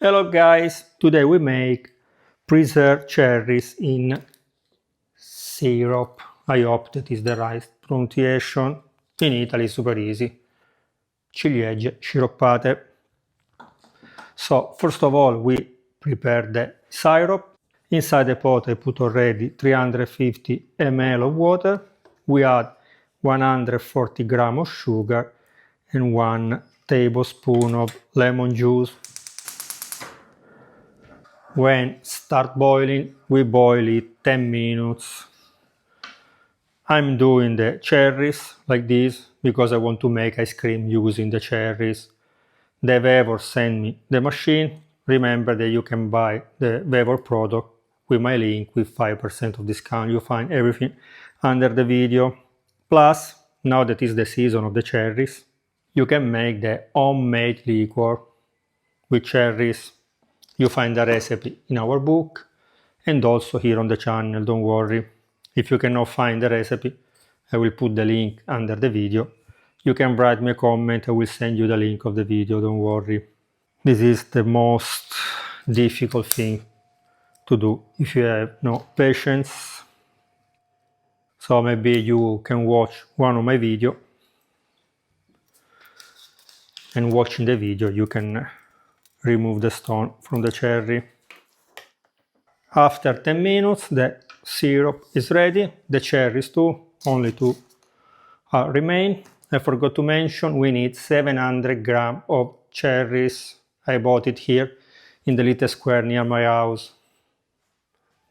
Hello guys, today we make preserved cherries in syrup. I hope that is the right pronunciation. In Italy super easy. Ciliegie sciroppate. So first of all we prepare the syrup. Inside the pot I put already 350 ml of water. We add 140 grams of sugar and 1 tablespoon of lemon juice. When start boiling, we boil it 10 minutes. I'm doing the cherries like this because I want to make ice cream using the cherries. The VEVOR sent me the machine. Remember that you can buy the VEVOR product with my link with 5% of discount. You find everything under the video. Plus, now that is the season of the cherries, you can make the homemade liqueur with cherries. You find the recipe in our book and also here on the channel, don't worry. If you cannot find the recipe, I will put the link under the video. You can write me a comment, I will send you the link of the video, don't worry. This is the most difficult thing to do if you have no patience. So maybe you can watch one of my videos, and watching the video you can remove the stone from the cherry. After 10 minutes the syrup is ready, the cherries too, only two remain. I forgot to mention we need 700 grams of cherries. I bought it here in the little square near my house.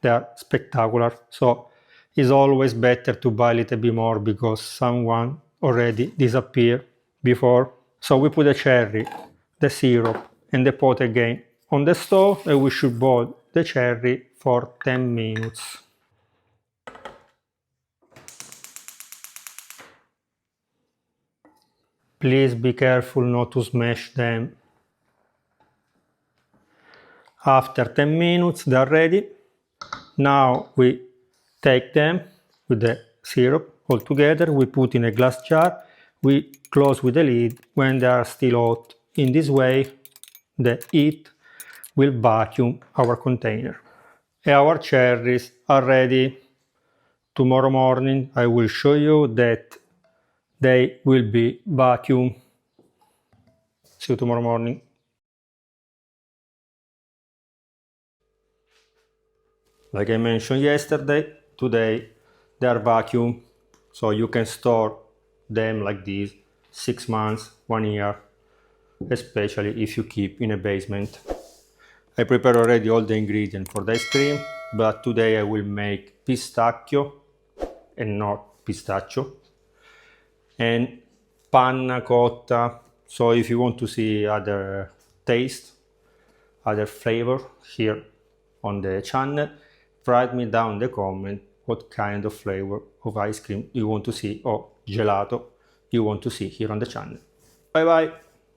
They are spectacular, so it's always better to buy a little bit more because someone already disappeared before. So we put the cherry, the syrup and the pot again on the stove and we should boil the cherry for 10 minutes. Please be careful not to smash them. After 10 minutes they are ready. Now we take them with the syrup all together, we put in a glass jar, we close with the lid when they are still hot. In this way the heat will vacuum our container. Our cherries are ready. Tomorrow morning I will show you that they will be vacuum. See you tomorrow morning. Like I mentioned yesterday, today they are vacuum, so you can store them like this 6 months, 1 year, especially if you keep in a basement. I prepared already all the ingredients for the ice cream, but today I will make pistachio and not pistachio and panna cotta. So if you want to see other taste, other flavor here on the channel, write me down in the comment what kind of flavor of ice cream you want to see or gelato you want to see here on the channel. Bye bye!